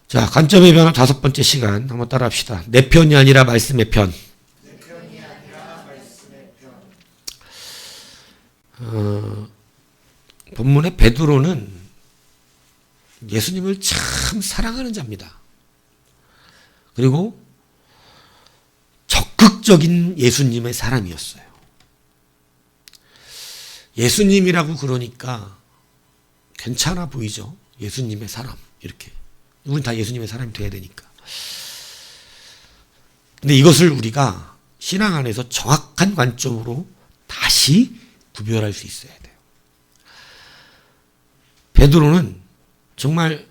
자, 관점의 변화 5번째 시간 한번 따라 합시다. 내 편이 아니라 말씀의 편. 본문의 베드로는 예수님을 참 사랑하는 자입니다. 그리고 적극적인 예수님의 사람이었어요. 예수님이라고 그러니까 괜찮아 보이죠? 예수님의 사람 이렇게. 우린 다 예수님의 사람이 돼야 되니까. 근데 이것을 우리가 신앙 안에서 정확한 관점으로 다시 구별할 수 있어야 돼요. 베드로는 정말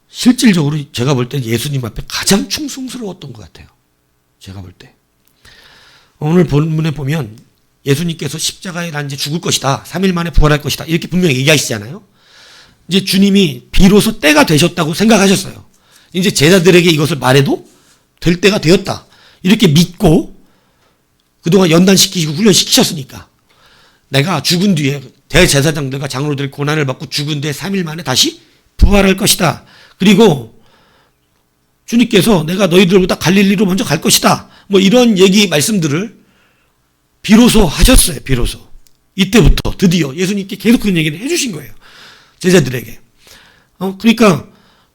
실질적으로 제가 볼 때 예수님 앞에 가장 충성스러웠던 것 같아요. 제가 볼 때. 오늘 본문에 보면 예수님께서 십자가에 난 이제 죽을 것이다. 3일 만에 부활할 것이다. 이렇게 분명히 얘기하시잖아요. 이제 주님이 비로소 때가 되셨다고 생각하셨어요. 이제 제자들에게 이것을 말해도 될 때가 되었다. 이렇게 믿고 그동안 연단시키시고 훈련시키셨으니까 내가 죽은 뒤에 대제사장들과 장로들의 고난을 받고 죽은 뒤에 3일 만에 다시 부활할 것이다. 그리고 주님께서 내가 너희들보다 갈릴리로 먼저 갈 것이다. 뭐 이런 얘기 말씀들을 비로소 하셨어요. 비로소. 이때부터 드디어 예수님께 계속 그런 얘기를 해주신 거예요. 제자들에게. 그러니까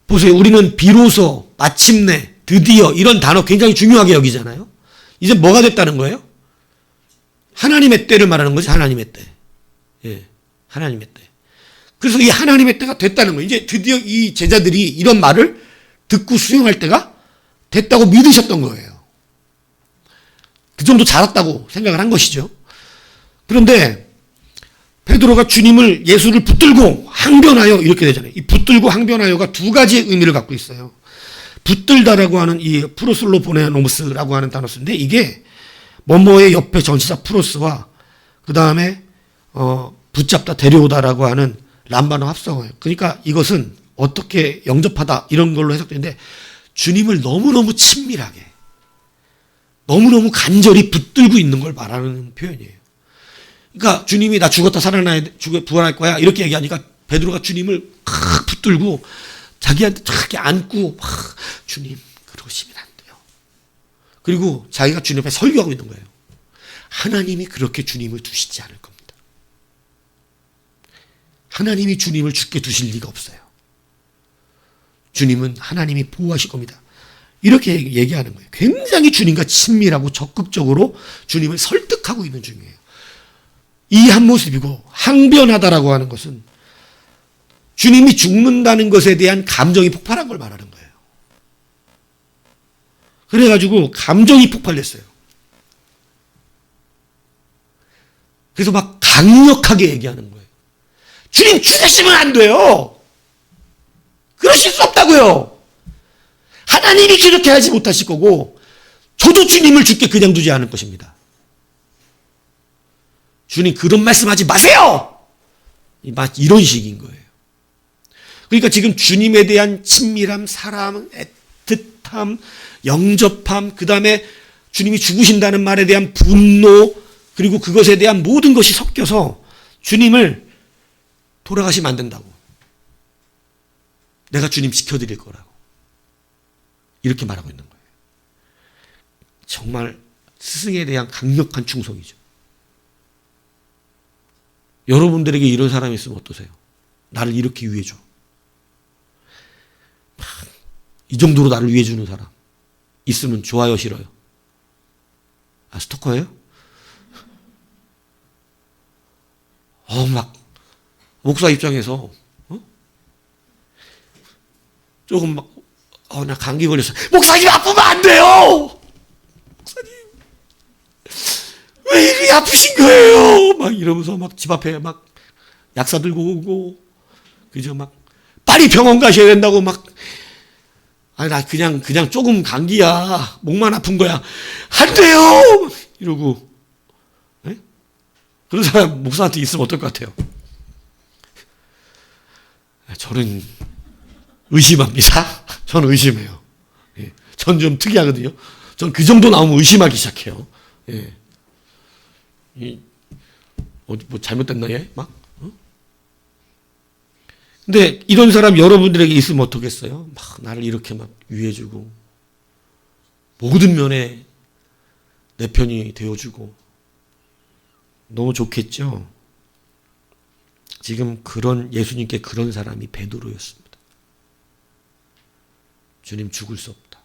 보세요. 우리는 비로소, 마침내, 드디어 이런 단어 굉장히 중요하게 여기잖아요. 이제 뭐가 됐다는 거예요? 하나님의 때를 말하는 거지. 하나님의 때. 예, 하나님의 때. 그래서 이 하나님의 때가 됐다는 거예요. 이제 드디어 이 제자들이 이런 말을 듣고 수용할 때가 됐다고 믿으셨던 거예요. 그 정도 자랐다고 생각을 한 것이죠. 그런데 베드로가 주님을 예수를 붙들고 항변하여 이렇게 되잖아요. 이 붙들고 항변하여가 두 가지의 의미를 갖고 있어요. 붙들다라고 하는 이 프로슬로보네노무스라고 하는 단어 쓰는데 이게 뭐뭐의 옆에 전치사 프로스와 그 다음에 붙잡다 데려오다라고 하는 람바노 합성어예요. 그러니까 이것은 어떻게 영접하다 이런 걸로 해석되는데 주님을 너무너무 친밀하게 너무너무 간절히 붙들고 있는 걸 말하는 표현이에요. 그러니까 주님이 나 죽었다 살아나야 부활할 거야 이렇게 얘기하니까 베드로가 주님을 붙들고 자기한테 자기 안고 주님 그러시면 안 돼요. 그리고 자기가 주님 앞에 설교하고 있는 거예요. 하나님이 그렇게 주님을 두시지 않을 겁니다. 하나님이 주님을 죽게 두실 리가 없어요. 주님은 하나님이 보호하실 겁니다. 이렇게 얘기하는 거예요. 굉장히 주님과 친밀하고 적극적으로 주님을 설득하고 있는 중이에요. 이 한 모습이고 항변하다라고 하는 것은 주님이 죽는다는 것에 대한 감정이 폭발한 걸 말하는 거예요. 그래가지고 감정이 폭발했어요. 그래서 막 강력하게 얘기하는 거예요. 주님 죽으시면 안 돼요. 그러실 수 없다고요. 하나님이 그렇게 하지 못하실 거고 저도 주님을 죽게 그냥 두지 않을 것입니다. 주님 그런 말씀하지 마세요. 이런 식인 거예요. 그러니까 지금 주님에 대한 친밀함, 사랑, 애틋함, 영접함, 그 다음에 주님이 죽으신다는 말에 대한 분노, 그리고 그것에 대한 모든 것이 섞여서 주님을 돌아가시면 안 된다고. 내가 주님 지켜드릴 거라고. 이렇게 말하고 있는 거예요. 정말 스승에 대한 강력한 충성이죠. 여러분들에게 이런 사람이 있으면 어떠세요? 나를 이렇게 위해줘. 이 정도로 나를 위해주는 사람 있으면 좋아요, 싫어요? 아, 스토커예요? 막 목사 입장에서 조금 막 나 감기 걸렸어. 목사님 아프면 안 돼요. 목사님 왜 이렇게 아프신 거예요? 막 이러면서 막 집 앞에 막 약사 들고 오고 그죠? 막 빨리 병원 가셔야 된다고 막 나 그냥 조금 감기야. 목만 아픈 거야. 안 돼요. 이러고 네? 그런 사람 목사한테 있으면 어떨 것 같아요? 저는 의심합니다. 저는 의심해요. 예. 전 좀 특이하거든요. 전 그 정도 나오면 의심하기 시작해요. 예. 뭐 잘못됐나 얘? 막? 근데 이런 사람 여러분들에게 있으면 어떻겠어요? 막 나를 이렇게 막 위해주고 모든 면에 내 편이 되어주고 너무 좋겠죠? 지금 예수님께 그런 사람이 베드로였습니다. 주님, 죽을 수 없다.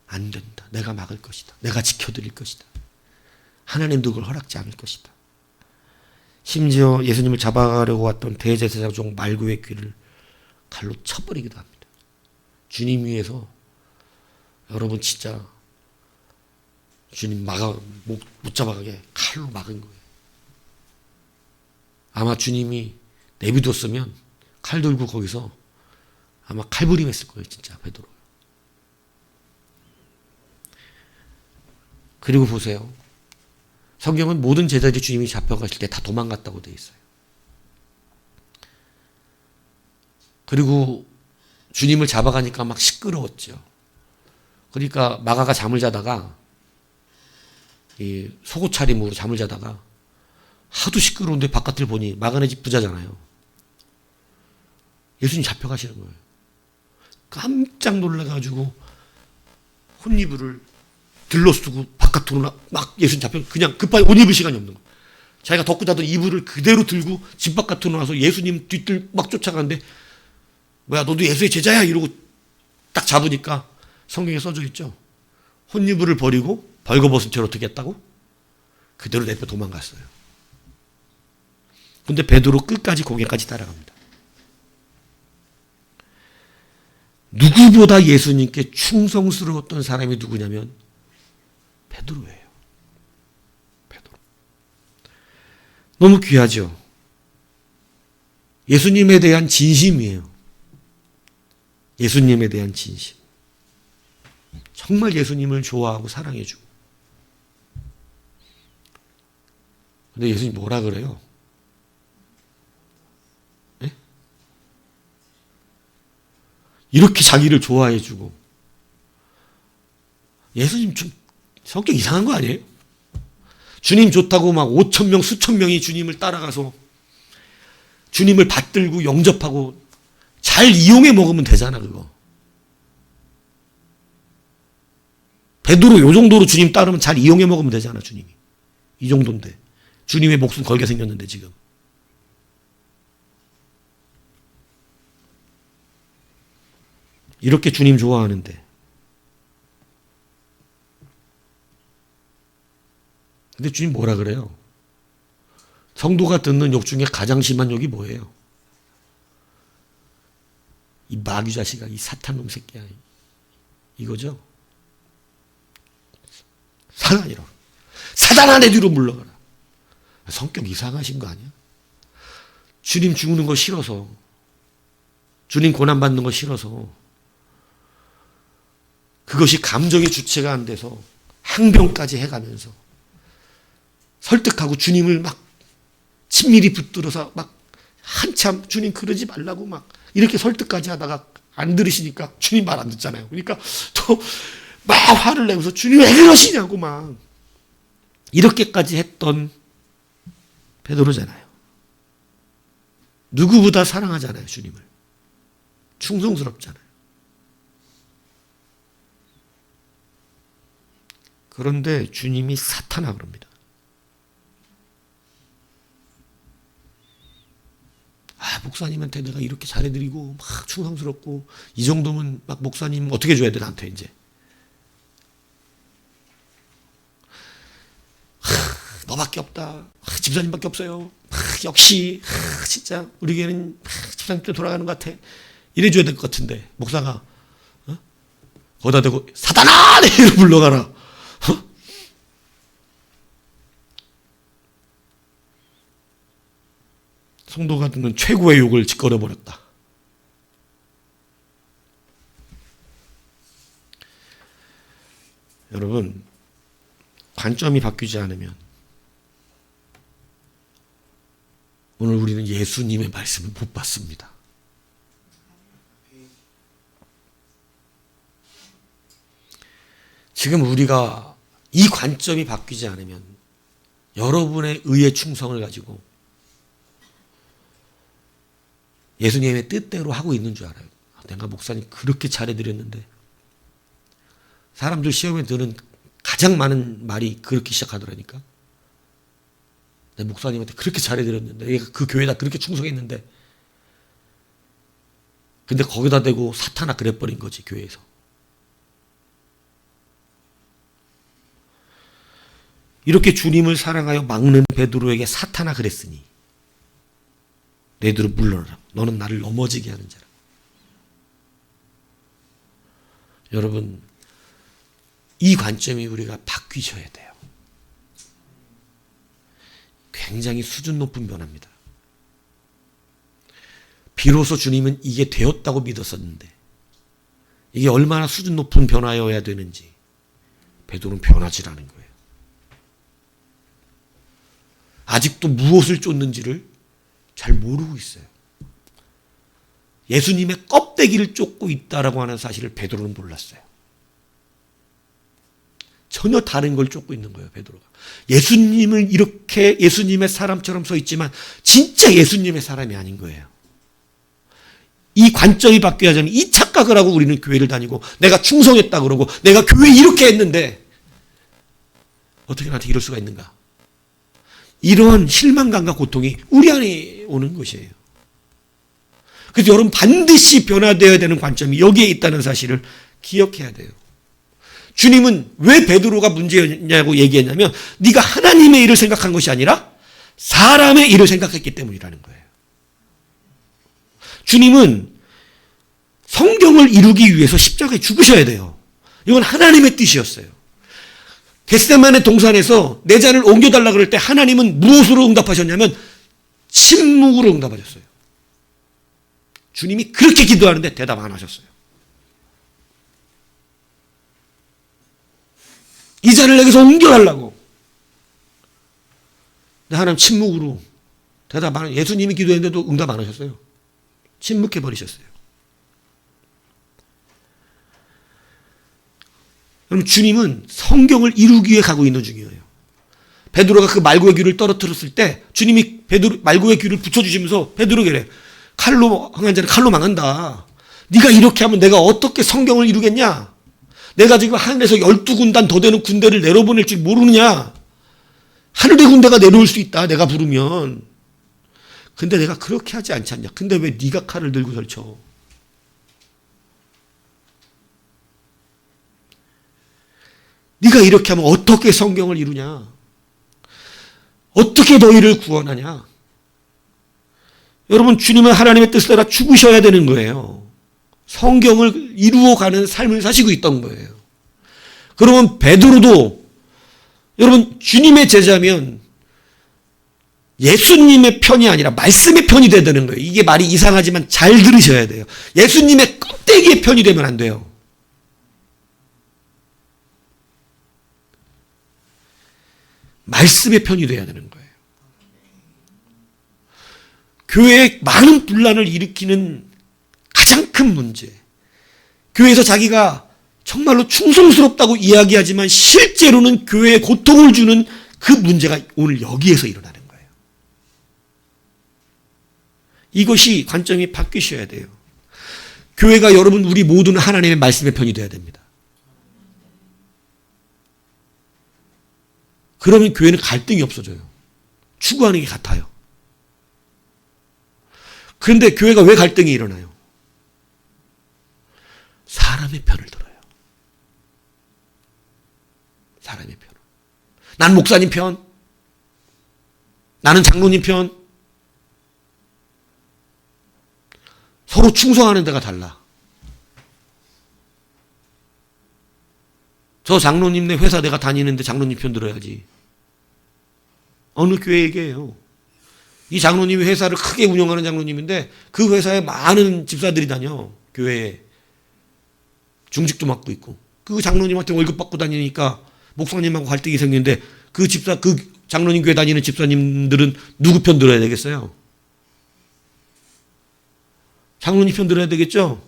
안 된다. 내가 막을 것이다. 내가 지켜드릴 것이다. 하나님도 그걸 허락지 않을 것이다. 심지어 예수님을 잡아가려고 왔던 대제사장 말구의 귀를 칼로 쳐버리기도 합니다. 주님 위해서 여러분 진짜 주님 못 잡아가게 칼로 막은 거예요. 아마 주님이 내비뒀으면 칼 들고 거기서 아마 칼부림했을 거예요. 진짜 베드로. 그리고 보세요. 성경은 모든 제자들이 주님이 잡혀가실 때 다 도망갔다고 되어 있어요. 그리고 주님을 잡아가니까 막 시끄러웠죠. 그러니까 마가가 잠을 자다가 이 속옷 차림으로 잠을 자다가 하도 시끄러운데 바깥을 보니 마가네 집 부자잖아요. 예수님 잡혀가시는 거예요. 깜짝 놀라가지고 혼이불을 들러쓰고 바깥으로 막 예수님 잡혀 그냥 급하게 옷 입을 시간이 없는 거예요. 자기가 덮고 자던 이불을 그대로 들고 집 바깥으로 나와서 예수님 뒤뜰 막 쫓아가는데 뭐야 너도 예수의 제자야 이러고 딱 잡으니까 성경에 써져 있죠. 혼이불을 버리고 벌거벗은 채로 어떻게 했다고? 그대로 내빼 도망갔어요. 근데 베드로 끝까지 거기까지 따라갑니다. 누구보다 예수님께 충성스러웠던 사람이 누구냐면 베드로예요. 베드로. 너무 귀하죠. 예수님에 대한 진심이에요. 예수님에 대한 진심. 정말 예수님을 좋아하고 사랑해주고. 근데 예수님 뭐라 그래요? 네? 이렇게 자기를 좋아해주고. 예수님 좀 성격 이상한 거 아니에요? 주님 좋다고 막 5,000명, 수천 명이 주님을 따라가서 주님을 받들고 영접하고 잘 이용해 먹으면 되잖아, 그거. 베드로 요 정도로 주님 따르면 잘 이용해 먹으면 되잖아, 주님이. 이 정도인데. 주님의 목숨 걸게 생겼는데, 지금. 이렇게 주님 좋아하는데. 근데 주님 뭐라 그래요? 성도가 듣는 욕 중에 가장 심한 욕이 뭐예요? 이 마귀 자식아, 이 사탄놈 새끼야. 이거죠? 사단이라. 사단아 내 뒤로 물러가라. 성격 이상하신 거 아니야? 주님 죽는 거 싫어서, 주님 고난받는 거 싫어서, 그것이 감정의 주체가 안 돼서 항변까지 해가면서 설득하고 주님을 막 친밀히 붙들어서 막 한참 주님 그러지 말라고 막 이렇게 설득까지 하다가 안 들으시니까 주님 말 안 듣잖아요. 그러니까 또 막 화를 내면서 주님 왜 그러시냐고 막 이렇게까지 했던 베드로잖아요. 누구보다 사랑하잖아요, 주님을. 충성스럽잖아요. 그런데 주님이 사탄아 그럽니다. 목사님한테 내가 이렇게 잘해드리고 막 충성스럽고 이 정도면 막 목사님 어떻게 줘야 돼 나한테 이제. 너밖에 없다. 집사님밖에 없어요. 역시 진짜 우리 교회는 집사님 때 돌아가는 것 같아. 이래줘야 될 것 같은데 목사가 거기다 대고 사단아! 이러고 물러가라. 성도가 듣는 최고의 욕을 짓거려버렸다. 여러분, 관점이 바뀌지 않으면 오늘 우리는 예수님의 말씀을 못 받습니다. 지금 우리가 이 관점이 바뀌지 않으면 여러분의 의의 충성을 가지고 예수님의 뜻대로 하고 있는 줄 알아요. 내가 목사님 그렇게 잘해드렸는데. 사람들 시험에 드는 가장 많은 말이 그렇게 시작하더라니까. 내 목사님한테 그렇게 잘해드렸는데, 얘가 그 교회다 그렇게 충성했는데, 근데 거기다 대고 사탄아 그래버린 거지, 교회에서. 이렇게 주님을 사랑하여 막는 베드로에게 사탄아 그랬으니 너희들을 물러나라. 너는 나를 넘어지게 하는 자라. 여러분, 이 관점이 우리가 바뀌셔야 돼요. 굉장히 수준 높은 변화입니다. 비로소 주님은 이게 되었다고 믿었었는데 이게 얼마나 수준 높은 변화여야 되는지 베드로는 변하지라는 거예요. 아직도 무엇을 쫓는지를 잘 모르고 있어요. 예수님의 껍데기를 쫓고 있다라고 하는 사실을 베드로는 몰랐어요. 전혀 다른 걸 쫓고 있는 거예요, 베드로가. 예수님을 이렇게 예수님의 사람처럼 서 있지만 진짜 예수님의 사람이 아닌 거예요. 이 관점이 바뀌어야 하는 이 착각을 하고 우리는 교회를 다니고 내가 충성했다 그러고 내가 교회 이렇게 했는데 어떻게 나한테 이럴 수가 있는가. 이러한 실망감과 고통이 우리 안에 오는 것이에요. 그래서 여러분 반드시 변화되어야 되는 관점이 여기에 있다는 사실을 기억해야 돼요. 주님은 왜 베드로가 문제였냐고 얘기했냐면 네가 하나님의 일을 생각한 것이 아니라 사람의 일을 생각했기 때문이라는 거예요. 주님은 성경을 이루기 위해서 십자가에 죽으셔야 돼요. 이건 하나님의 뜻이었어요. 겟세마네 동산에서 내 잔을 옮겨달라 그럴 때 하나님은 무엇으로 응답하셨냐면 침묵으로 응답하셨어요. 주님이 그렇게 기도하는데 대답 안 하셨어요. 이 잔을 내게서 옮겨달라고. 근데 하나님 침묵으로 대답 안 하셨어요. 예수님이 기도했는데도 응답 안 하셨어요. 침묵해버리셨어요. 여러분 주님은 성경을 이루기 위해 가고 있는 중이에요. 베드로가 그 말고의 귀를 떨어뜨렸을 때 주님이 베드로 말고의 귀를 붙여주시면서 베드로에게 그래. 칼로 행한 자는 칼로 망한다. 네가 이렇게 하면 내가 어떻게 성경을 이루겠냐. 내가 지금 하늘에서 12군단 더 되는 군대를 내려보낼 줄 모르느냐. 하늘의 군대가 내려올 수 있다. 내가 부르면. 근데 내가 그렇게 하지 않지 않냐. 근데 왜 네가 칼을 들고 설쳐. 네가 이렇게 하면 어떻게 성경을 이루냐. 어떻게 너희를 구원하냐. 여러분 주님은 하나님의 뜻을 따라 죽으셔야 되는 거예요. 성경을 이루어가는 삶을 사시고 있던 거예요. 그러면 베드로도 여러분 주님의 제자면 예수님의 편이 아니라 말씀의 편이 돼야 되는 거예요. 이게 말이 이상하지만 잘 들으셔야 돼요. 예수님의 껍데기의 편이 되면 안 돼요. 말씀의 편이 돼야 되는 거예요. 교회에 많은 분란을 일으키는 가장 큰 문제. 교회에서 자기가 정말로 충성스럽다고 이야기하지만 실제로는 교회에 고통을 주는 그 문제가 오늘 여기에서 일어나는 거예요. 이것이 관점이 바뀌셔야 돼요. 교회가 여러분 우리 모두는 하나님의 말씀의 편이 돼야 됩니다. 그러면 교회는 갈등이 없어져요. 추구하는 게 같아요. 그런데 교회가 왜 갈등이 일어나요? 사람의 편을 들어요. 사람의 편. 나는 목사님 편. 나는 장로님 편. 서로 충성하는 데가 달라. 저 장로님네 회사 내가 다니는데 장로님 편 들어야지. 어느 교회 얘기예요. 이 장로님이 회사를 크게 운영하는 장로님인데 그 회사에 많은 집사들이 다녀. 교회에. 중직도 맡고 있고. 그 장로님한테 월급 받고 다니니까 목사님하고 갈등이 생기는데 그 장로님 교회 다니는 집사님들은 누구 편 들어야 되겠어요? 장로님 편 들어야 되겠죠?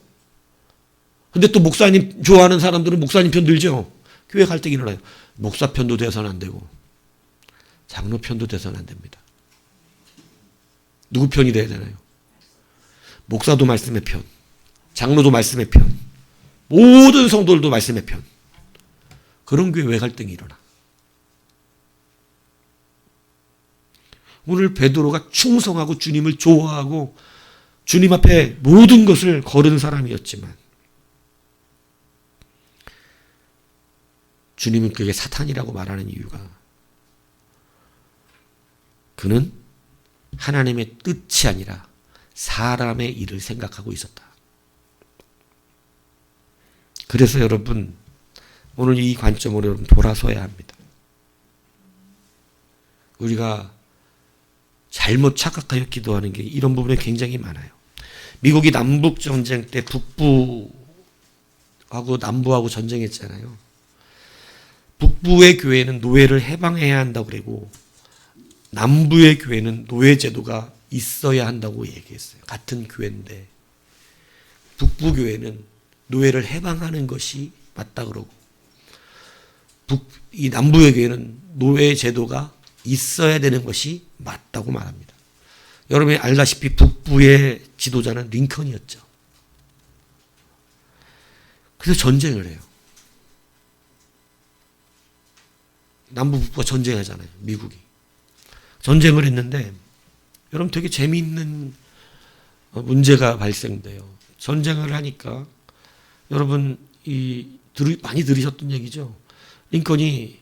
근데 또 목사님 좋아하는 사람들은 목사님 편 들죠? 교회 갈등이 일어나요. 목사 편도 돼서는 안 되고 장로 편도 돼서는 안 됩니다. 누구 편이 돼야 되나요? 목사도 말씀의 편, 장로도 말씀의 편, 모든 성도들도 말씀의 편. 그런 교회 왜 갈등이 일어나? 오늘 베드로가 충성하고 주님을 좋아하고 주님 앞에 모든 것을 거른 사람이었지만 주님은 그에게 사탄이라고 말하는 이유가 그는 하나님의 뜻이 아니라 사람의 일을 생각하고 있었다. 그래서 여러분 오늘 이 관점으로 여러분 돌아서야 합니다. 우리가 잘못 착각하여 기도하는 게 이런 부분에 굉장히 많아요. 미국이 남북전쟁 때 북부하고 남부하고 전쟁했잖아요. 북부의 교회는 노예를 해방해야 한다고 그러고 남부의 교회는 노예 제도가 있어야 한다고 얘기했어요. 같은 교회인데 북부 교회는 노예를 해방하는 것이 맞다 그러고 이 남부의 교회는 노예 제도가 있어야 되는 것이 맞다고 말합니다. 여러분이 알다시피 북부의 지도자는 링컨이었죠. 그래서 전쟁을 해요. 남부 북부가 전쟁하잖아요. 미국이. 전쟁을 했는데 여러분 되게 재미있는 문제가 발생돼요. 전쟁을 하니까 여러분 많이 들으셨던 얘기죠. 링컨이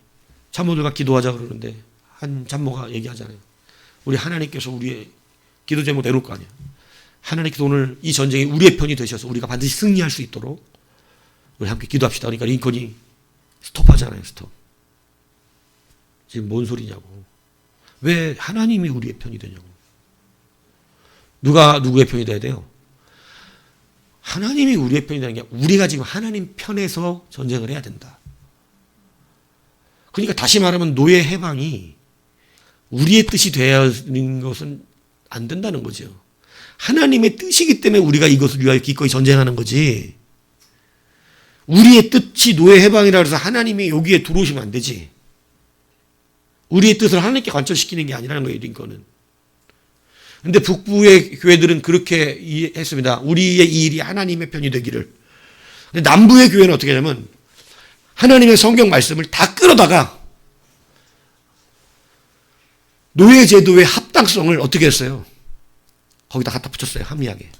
참모들과 기도하자 그러는데 한 참모가 얘기하잖아요. 우리 하나님께서 우리의 기도 제목 내놓을 거 아니야. 하나님께서 오늘 이 전쟁이 우리의 편이 되셔서 우리가 반드시 승리할 수 있도록 우리 함께 기도합시다. 그러니까 링컨이 스톱하잖아요. 스톱. 지금 뭔 소리냐고. 왜 하나님이 우리의 편이 되냐고. 누가 누구의 편이 돼야 돼요? 하나님이 우리의 편이 되는 게 우리가 지금 하나님 편에서 전쟁을 해야 된다. 그러니까 다시 말하면 노예 해방이 우리의 뜻이 되는 것은 안 된다는 거죠. 하나님의 뜻이기 때문에 우리가 이것을 위하여 기꺼이 전쟁하는 거지. 우리의 뜻이 노예 해방이라 해서 하나님이 여기에 들어오시면 안 되지. 우리의 뜻을 하나님께 관철시키는 게 아니라는 거예요, 링컨은. 근데 북부의 교회들은 그렇게 했습니다. 우리의 이 일이 하나님의 편이 되기를. 근데 남부의 교회는 어떻게 하냐면 하나님의 성경 말씀을 다 끌어다가 노예 제도의 합당성을 어떻게 했어요? 거기다 갖다 붙였어요. 합리하게.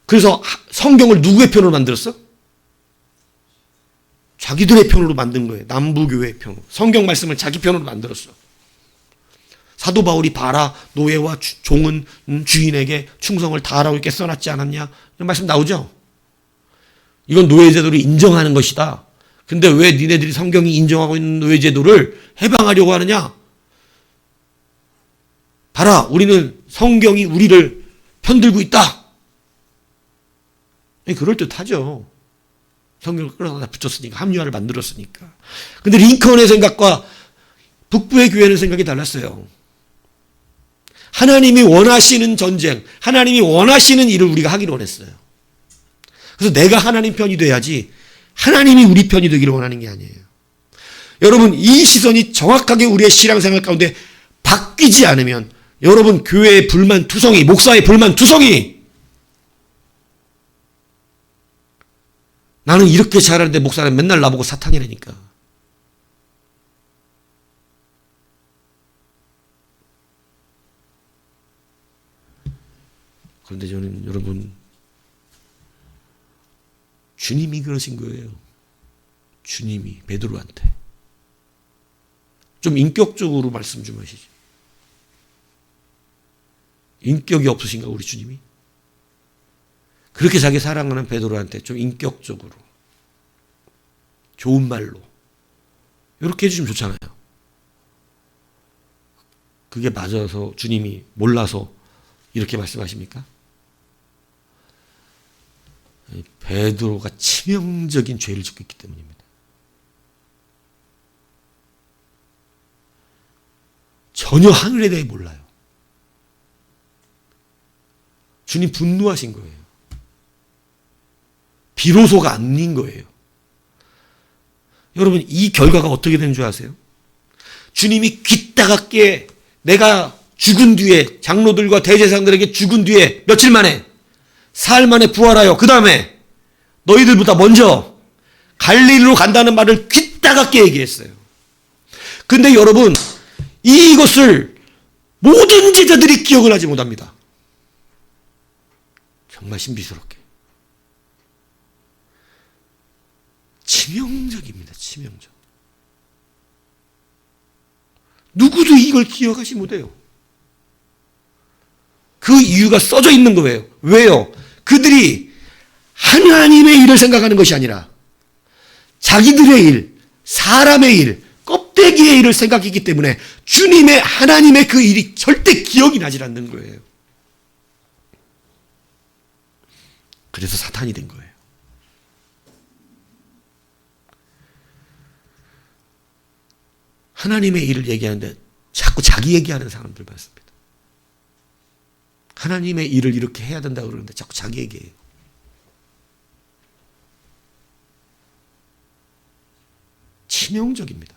그래서 성경을 누구의 편으로 만들었어? 자기들의 편으로 만든 거예요. 남부교회의 편으로. 성경 말씀을 자기 편으로 만들었어. 사도 바울이 봐라 노예와 종은 주인에게 충성을 다하라고 이렇게 써놨지 않았냐? 이런 말씀 나오죠? 이건 노예제도를 인정하는 것이다. 근데 왜 니네들이 성경이 인정하고 있는 노예제도를 해방하려고 하느냐? 봐라, 우리는 성경이 우리를 편들고 있다. 그럴듯하죠. 성경을 끌어다 붙였으니까, 합리화를 만들었으니까. 근데 링컨의 생각과 북부의 교회는 생각이 달랐어요. 하나님이 원하시는 전쟁, 하나님이 원하시는 일을 우리가 하기를 원했어요. 그래서 내가 하나님 편이 돼야지 하나님이 우리 편이 되기를 원하는 게 아니에요. 여러분, 이 시선이 정확하게 우리의 신앙생활 가운데 바뀌지 않으면 여러분 교회의 불만투성이, 목사의 불만투성이, 나는 이렇게 잘하는데 목사는 맨날 나보고 사탄이라니까. 그런데 저는 여러분 주님이 그러신 거예요. 주님이 베드로한테 좀 인격적으로 말씀 좀 하시죠. 인격이 없으신가 우리 주님이? 그렇게 자기 사랑하는 베드로한테 좀 인격적으로 좋은 말로 이렇게 해주시면 좋잖아요. 그게 맞아서 주님이 몰라서 이렇게 말씀하십니까? 베드로가 치명적인 죄를 짓고 있기 때문입니다. 전혀 하늘에 대해 몰라요. 주님 분노하신 거예요. 비로소가 아닌 거예요. 여러분, 이 결과가 어떻게 되는 줄 아세요? 주님이 귀 따갑게 내가 죽은 뒤에 장로들과 대제사장들에게 죽은 뒤에 며칠 만에 사흘 만에 부활하여 그 다음에 너희들보다 먼저 갈릴리로 간다는 말을 귀따갑게 얘기했어요. 근데 여러분 이것을 모든 제자들이 기억을 하지 못합니다. 정말 신비스럽게. 치명적입니다. 치명적. 누구도 이걸 기억하지 못해요. 그 이유가 써져 있는 거예요. 왜요? 그들이 하나님의 일을 생각하는 것이 아니라 자기들의 일, 사람의 일, 껍데기의 일을 생각했기 때문에 주님의 하나님의 그 일이 절대 기억이 나질 않는 거예요. 그래서 사탄이 된 거예요. 하나님의 일을 얘기하는데 자꾸 자기 얘기하는 사람들 많습니다. 하나님의 일을 이렇게 해야 된다고 그러는데 자꾸 자기 얘기해요. 치명적입니다.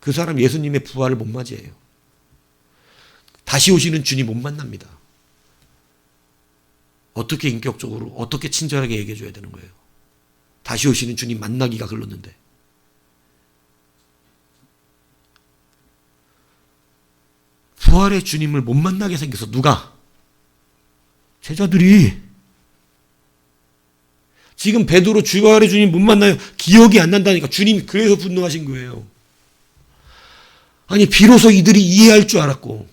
그 사람 예수님의 부활을 못 맞이해요. 다시 오시는 주님 못 만납니다. 어떻게 인격적으로, 어떻게 친절하게 얘기해 줘야 되는 거예요. 다시 오시는 주님 만나기가 글렀는데. 부활의 주님을 못 만나게 생겨서 누가? 제자들이. 지금 베드로 부활의 주님 못 만나요. 기억이 안 난다니까. 주님이 그래서 분노하신 거예요. 아니 비로소 이들이 이해할 줄 알았고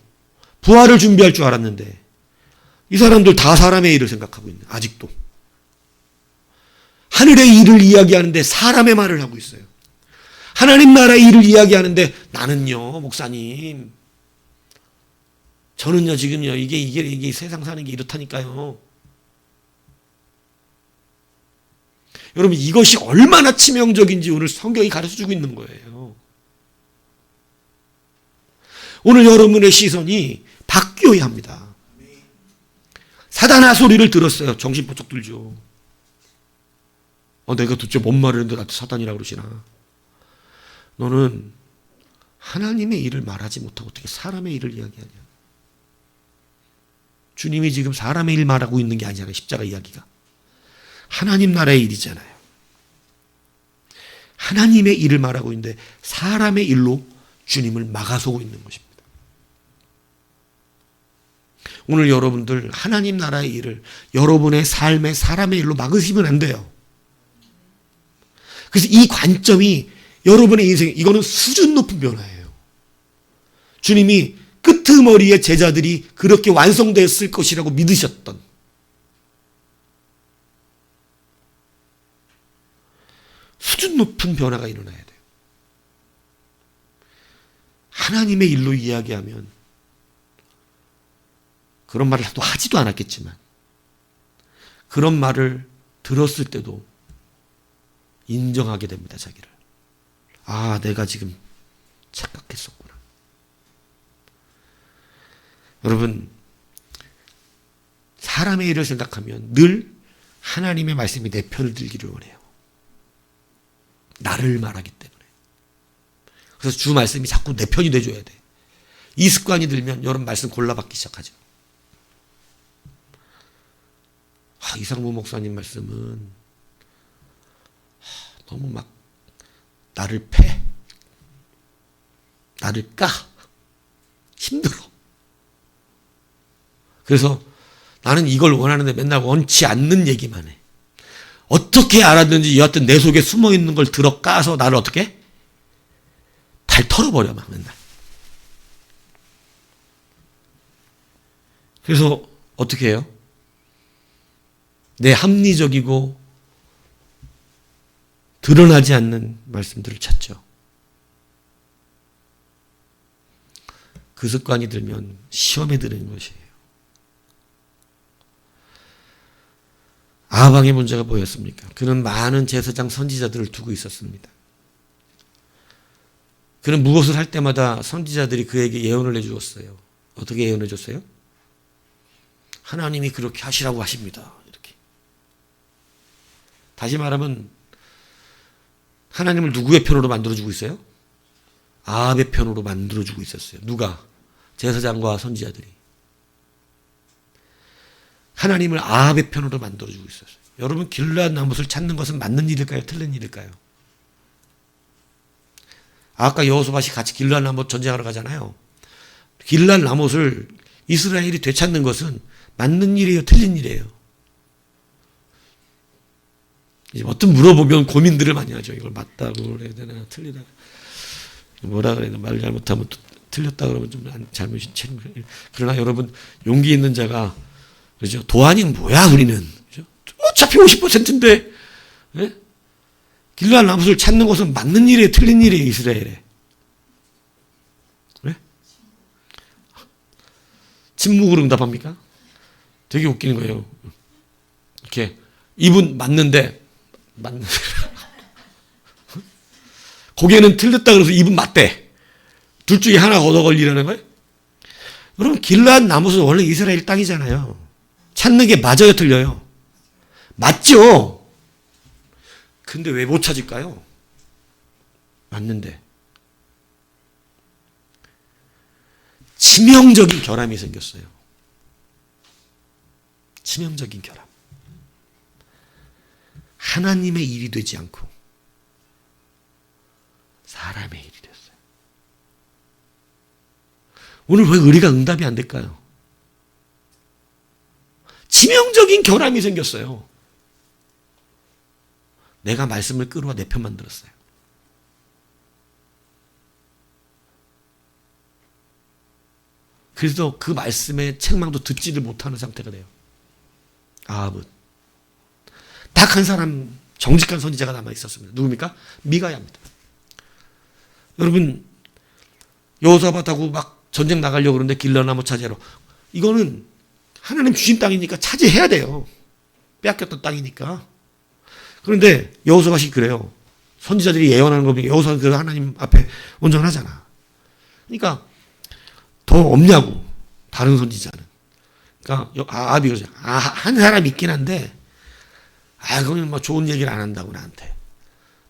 부활을 준비할 줄 알았는데 이 사람들 다 사람의 일을 생각하고 있네. 아직도. 하늘의 일을 이야기하는데 사람의 말을 하고 있어요. 하나님 나라의 일을 이야기하는데 나는요 목사님 저는요 지금요 이게 세상 사는 게 이렇다니까요. 여러분 이것이 얼마나 치명적인지 오늘 성경이 가르쳐주고 있는 거예요. 오늘 여러분의 시선이 바뀌어야 합니다. 사단아 소리를 들었어요. 정신 번쩍 들죠. 내가 도대체 뭔 말을 했는데 나한테 사단이라고 그러시나. 너는 하나님의 일을 말하지 못하고 어떻게 사람의 일을 이야기하냐. 주님이 지금 사람의 일 말하고 있는 게 아니잖아요. 십자가 이야기가. 하나님 나라의 일이잖아요. 하나님의 일을 말하고 있는데 사람의 일로 주님을 막아서고 있는 것입니다. 오늘 여러분들 하나님 나라의 일을 여러분의 삶의 사람의 일로 막으시면 안 돼요. 그래서 이 관점이 여러분의 인생 이거는 수준 높은 변화예요. 주님이 끄트머리의 제자들이 그렇게 완성됐을 것이라고 믿으셨던 수준 높은 변화가 일어나야 돼요. 하나님의 일로 이야기하면 그런 말을 또 하지도 않았겠지만 그런 말을 들었을 때도 인정하게 됩니다. 자기를. 아, 내가 지금 착각했었구나. 여러분, 사람의 일을 생각하면 늘 하나님의 말씀이 내 편을 들기를 원해요. 나를 말하기 때문에. 그래서 주 말씀이 자꾸 내 편이 돼줘야 돼. 이 습관이 들면 여러분 말씀 골라받기 시작하죠. 이상무 목사님 말씀은 너무 막 나를 패. 나를 까. 힘들어. 그래서 나는 이걸 원하는데 맨날 원치 않는 얘기만 해. 어떻게 알았는지 여하튼 내 속에 숨어있는 걸 들어 까서 나를 어떻게? 발 털어버려 막 맨날. 그래서 어떻게 해요? 내 합리적이고 드러나지 않는 말씀들을 찾죠. 그 습관이 들면 시험에 드는 것이에요. 아방의 문제가 뭐였습니까? 그는 많은 제사장 선지자들을 두고 있었습니다. 그는 무엇을 할 때마다 선지자들이 그에게 예언을 해주었어요. 어떻게 예언해 줬어요? 하나님이 그렇게 하시라고 하십니다. 이렇게. 다시 말하면 하나님을 누구의 편으로 만들어주고 있어요? 아합의 편으로 만들어주고 있었어요. 누가? 제사장과 선지자들이 하나님을 아합의 편으로 만들어주고 있었어요. 여러분, 길르앗 나못을 찾는 것은 맞는 일일까요? 틀린 일일까요? 아까 여호수아시 같이 길르앗 나못 전쟁하러 가잖아요. 길르앗 나못을 이스라엘이 되찾는 것은 맞는 일이에요? 틀린 일이에요? 이제 어떤 물어보면 고민들을 많이 하죠. 이걸 맞다고 그래야 되나, 틀리다. 뭐라 그래야 되나, 말 잘못하면 또 틀렸다 그러면 좀 잘못이 책임. 그러나 여러분, 용기 있는 자가, 그죠? 도안이는 뭐야, 우리는. 그죠? 어차피 50%인데, 예? 길르앗 나못을 찾는 것은 맞는 일이에요, 틀린 일이에요, 이스라엘에. 예? 침묵으로 응답합니까? 되게 웃기는 거예요. 이렇게, 이분 맞는데, 고개는 틀렸다 그래서 입은 맞대. 둘 중에 하나 얻어 걸리라는 거예요? 여러분, 길르앗 나못은 원래 이스라엘 땅이잖아요. 찾는 게 맞아요, 틀려요? 맞죠? 근데 왜 못 찾을까요? 맞는데. 치명적인 결함이 생겼어요. 치명적인 결함. 하나님의 일이 되지 않고 사람의 일이 됐어요. 오늘 왜 우리가 응답이 안 될까요? 치명적인 결함이 생겼어요. 내가 말씀을 끌어와 내 편만 들었어요. 그래서 그 말씀의 책망도 듣지를 못하는 상태가 돼요. 아합은. 딱 한 사람 정직한 선지자가 남아 있었습니다. 누굽니까? 미가야입니다. 여러분, 여호사밧하고 막 전쟁 나가려고 그러는데 길르앗 나못 차지하러. 이거는 하나님 주신 땅이니까 차지해야 돼요. 빼앗겼던 땅이니까. 그런데 여호사밧이 그래요. 선지자들이 예언하는 거 보면 여호사밧은 그 하나님 앞에 온전하잖아. 그러니까 더 없냐고, 다른 선지자는. 그러니까 아합이 그러죠. 한 사람 있긴 한데 그건 뭐 좋은 얘기를 안 한다고 나한테.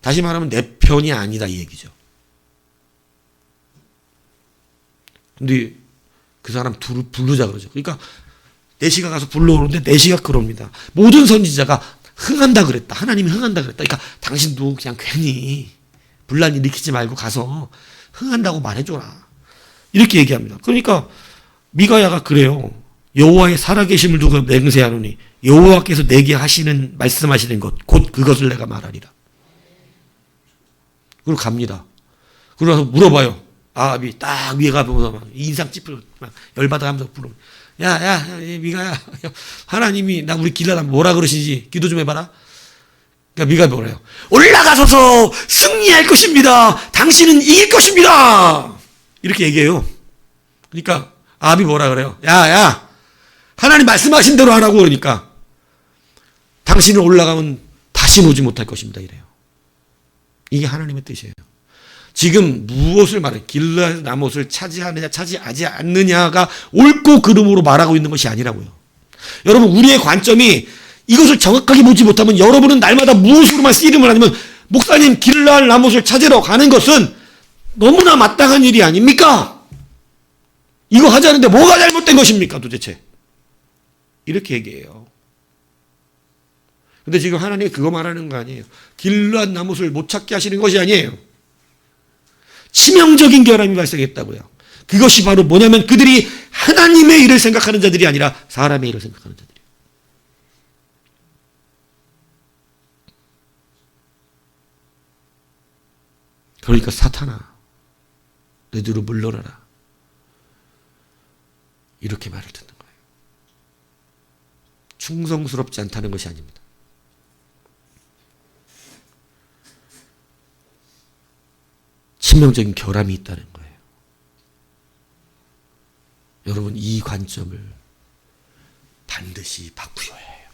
다시 말하면 내 편이 아니다 이 얘기죠. 근데 그 사람 부르자 그러죠. 그러니까 내시가 가서 불러오는데 내시가 그럽니다. 모든 선지자가 흥한다 그랬다. 하나님이 흥한다 그랬다. 그러니까 당신도 그냥 괜히 분란 일으키지 말고 가서 흥한다고 말해줘라. 이렇게 얘기합니다. 그러니까 미가야가 그래요. 여호와의 살아계심을 두고 맹세하노니 여호와께서 내게 하시는 말씀하시는 것 곧 그것을 내가 말하리라. 그리고 갑니다. 그러고 나서 물어봐요. 아합이 딱 위에 가보면서 막 인상 찌푸려 막 열받아가면서 부르면 야 미가야, 하나님이 나 우리 길르앗 뭐라 그러시지 기도 좀 해봐라. 그러니까 미가 뭐래요? 올라가서서 승리할 것입니다. 당신은 이길 것입니다. 이렇게 얘기해요. 그러니까 아합이 뭐라 그래요? 야 하나님 말씀하신 대로 하라고. 그러니까 당신은 올라가면 다시 오지 못할 것입니다 이래요. 이게 하나님의 뜻이에요. 지금 무엇을 말해? 길르앗 나못을 차지하느냐 차지하지 않느냐가 옳고 그름으로 말하고 있는 것이 아니라고요. 여러분, 우리의 관점이 이것을 정확하게 보지 못하면 여러분은 날마다 무엇으로만 씨름을 하냐면 목사님 길르앗 나못을 찾으러 가는 것은 너무나 마땅한 일이 아닙니까? 이거 하자는데 뭐가 잘못된 것입니까 도대체? 이렇게 얘기해요. 근데 지금 하나님이 그거 말하는 거 아니에요. 길르앗 나못을 못 찾게 하시는 것이 아니에요. 치명적인 결함이 발생했다고요. 그것이 바로 뭐냐면 그들이 하나님의 일을 생각하는 자들이 아니라 사람의 일을 생각하는 자들이에요. 그러니까 사탄아, 내 뒤로 물러나라. 이렇게 말을 듣는 거예요. 충성스럽지 않다는 것이 아닙니다. 치명적인 결함이 있다는 거예요. 여러분, 이 관점을 반드시 바꾸셔야 해요.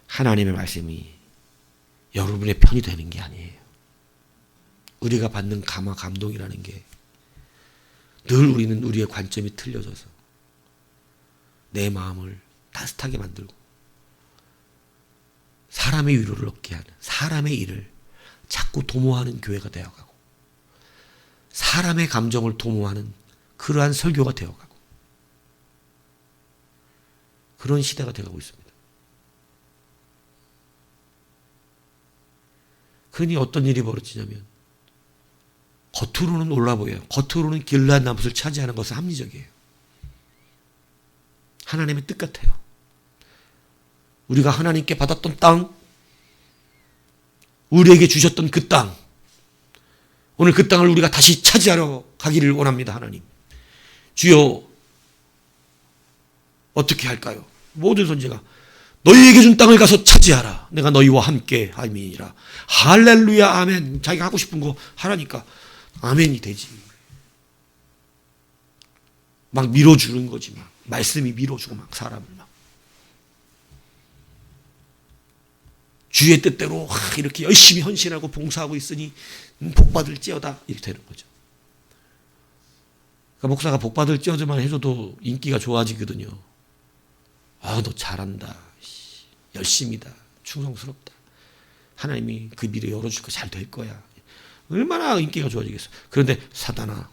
하나님의 말씀이 여러분의 편이 되는 게 아니에요. 우리가 받는 감화 감동이라는 게 늘 우리는 우리의 관점이 틀려져서 내 마음을 따뜻하게 만들고 사람의 위로를 얻게 하는, 사람의 일을 자꾸 도모하는 교회가 되어가고 사람의 감정을 도모하는 그러한 설교가 되어가고 그런 시대가 되어가고 있습니다. 그러니 어떤 일이 벌어지냐면 겉으로는 올라 보여요. 겉으로는 길르앗 나뭇을 차지하는 것은 합리적이에요. 하나님의 뜻 같아요. 우리가 하나님께 받았던 땅, 우리에게 주셨던 그 땅, 오늘 그 땅을 우리가 다시 차지하러 가기를 원합니다. 하나님. 주여 어떻게 할까요? 모든 선지가 너희에게 준 땅을 가서 차지하라. 내가 너희와 함께 함이니라. 할렐루야 아멘. 자기가 하고 싶은 거 하라니까 아멘이 되지. 막 밀어주는 거지. 막 말씀이 밀어주고 막 사람을 막 주의 뜻대로 이렇게 열심히 헌신하고 봉사하고 있으니 복받을지어다 이렇게 되는 거죠. 그러니까 목사가 복받을지어만 해줘도 인기가 좋아지거든요. 아, 너 잘한다. 열심이다. 충성스럽다. 하나님이 그 미래 열어줄 거 잘 될 거야. 얼마나 인기가 좋아지겠어. 그런데 사단아.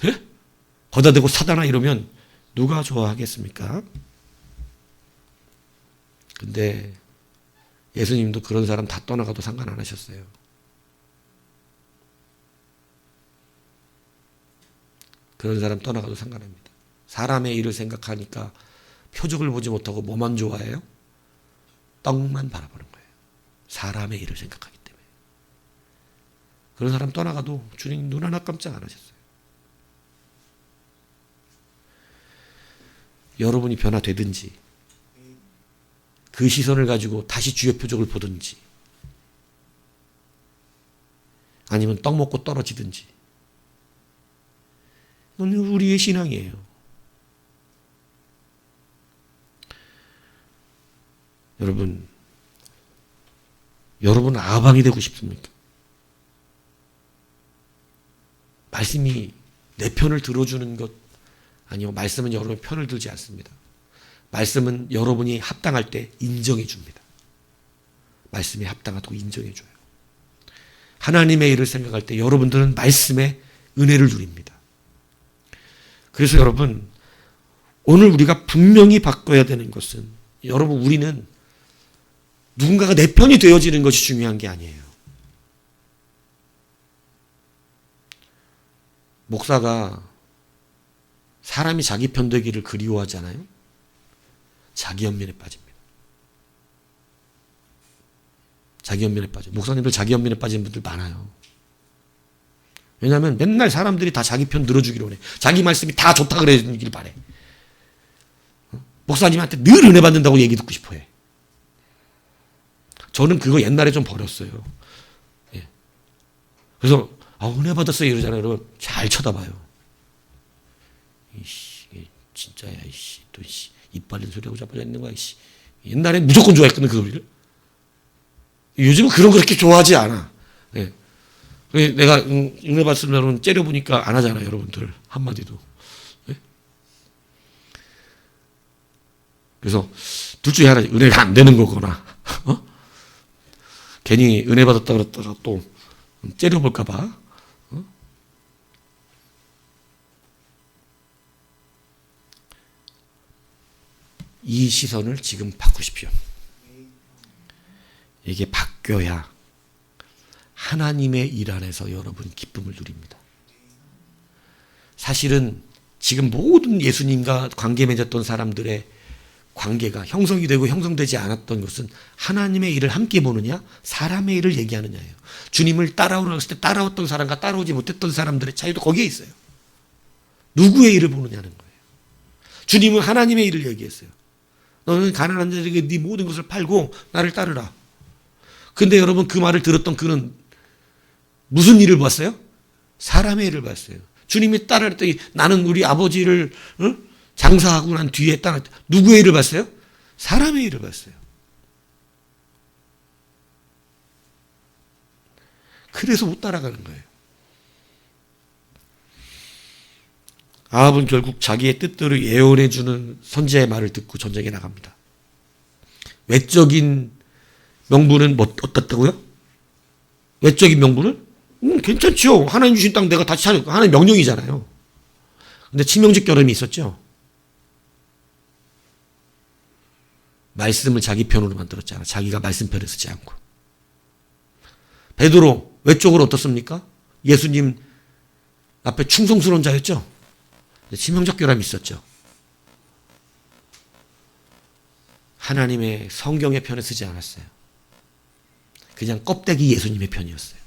예? 거다 대고 사단아 이러면 누가 좋아하겠습니까? 근데 예수님도 그런 사람 다 떠나가도 상관 안 하셨어요. 그런 사람 떠나가도 상관합니다. 사람의 일을 생각하니까 표적을 보지 못하고 뭐만 좋아해요? 떡만 바라보는 거예요. 사람의 일을 생각하기 때문에. 그런 사람 떠나가도 주님 눈 하나 깜짝 안 하셨어요. 여러분이 변화되든지 그 시선을 가지고 다시 주의 표적을 보든지 아니면 떡 먹고 떨어지든지 이건 우리의 신앙이에요. 여러분 아방이 되고 싶습니까? 말씀이 내 편을 들어주는 것 아니요. 말씀은 여러분의 편을 들지 않습니다. 말씀은 여러분이 합당할 때 인정해 줍니다. 말씀이 합당하다고 인정해 줘요. 하나님의 일을 생각할 때 여러분들은 말씀에 은혜를 누립니다. 그래서 여러분 오늘 우리가 분명히 바꿔야 되는 것은 여러분 우리는 누군가가 내 편이 되어지는 것이 중요한 게 아니에요. 목사가 사람이 자기 편 되기를 그리워하잖아요. 자기 연민에 빠집니다. 자기 연민에 빠져. 목사님들 자기 연민에 빠지는 분들 많아요. 왜냐하면 맨날 사람들이 다 자기 편 들어주기를 원해. 자기 말씀이 다 좋다 그러길 바래. 목사님한테 늘 은혜 받는다고 얘기 듣고 싶어 해. 저는 그거 옛날에 좀 버렸어요. 예. 그래서 은혜 받았어요 이러잖아요. 여러분 잘 쳐다봐요. 이씨, 진짜야 이씨, 또 이씨, 입 발린 소리하고 자빠져 있는 거야 이씨. 옛날엔 무조건 좋아했거든 그 소리를. 요즘은 그런 거 그렇게 좋아하지 않아. 예. 내가 은혜 받으면 째려보니까 안 하잖아요 여러분들 한마디도. 예? 그래서 둘 중에 하나 은혜가 안 되는 거거나 괜히 은혜 받았다 그랬다가 또 째려볼까 봐. 이 시선을 지금 바꾸십시오. 이게 바뀌어야 하나님의 일 안에서 여러분 기쁨을 누립니다. 사실은 지금 모든 예수님과 관계 맺었던 사람들의 관계가 형성이 되고 형성되지 않았던 것은 하나님의 일을 함께 보느냐 사람의 일을 얘기하느냐예요. 주님을 따라오라고 했을 때 따라왔던 사람과 따라오지 못했던 사람들의 차이도 거기에 있어요. 누구의 일을 보느냐는 거예요. 주님은 하나님의 일을 얘기했어요. 너는 가난한 자에게 네 모든 것을 팔고 나를 따르라. 근데 여러분 그 말을 들었던 그는 무슨 일을 봤어요? 사람의 일을 봤어요. 주님이 따르랬더니 나는 우리 아버지를 장사하고 난 뒤에 따라 누구의 일을 봤어요? 사람의 일을 봤어요. 그래서 못 따라가는 거예요. 아합은 결국 자기의 뜻대로 예언해 주는 선지자의 말을 듣고 전쟁에 나갑니다. 외적인 명분은 어떻다고요? 외적인 명분을? 괜찮죠. 하나님 주신 땅 내가 다시 차릴 거. 하나님 명령이잖아요. 근데 치명적 결함이 있었죠. 말씀을 자기 편으로 만들었잖아. 자기가 말씀 편에 서지 않고. 베드로 외적으로 어떻습니까? 예수님 앞에 충성스러운 자였죠. 치명적 결함이 있었죠. 하나님의 성경의 편에 서지 않았어요. 그냥 껍데기 예수님의 편이었어요.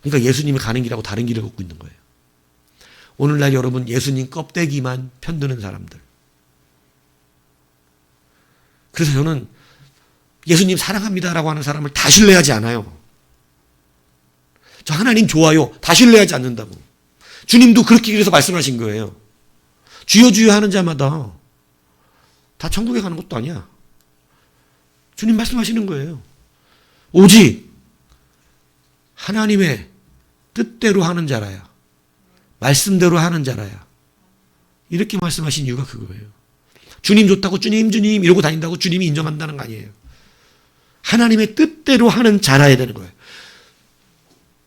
그러니까 예수님이 가는 길하고 다른 길을 걷고 있는 거예요. 오늘날 여러분 예수님 껍데기만 편드는 사람들. 그래서 저는 예수님 사랑합니다라고 하는 사람을 다 신뢰하지 않아요. 저 하나님 좋아요. 다 신뢰하지 않는다고. 주님도 그렇게 그래서 말씀하신 거예요. 주여 주여 하는 자마다 다 천국에 가는 것도 아니야. 주님 말씀하시는 거예요. 오직 하나님의 뜻대로 하는 자라야. 말씀대로 하는 자라야. 이렇게 말씀하신 이유가 그거예요. 주님 좋다고 주님 주님 이러고 다닌다고 주님이 인정한다는 거 아니에요. 하나님의 뜻대로 하는 자라야 되는 거예요.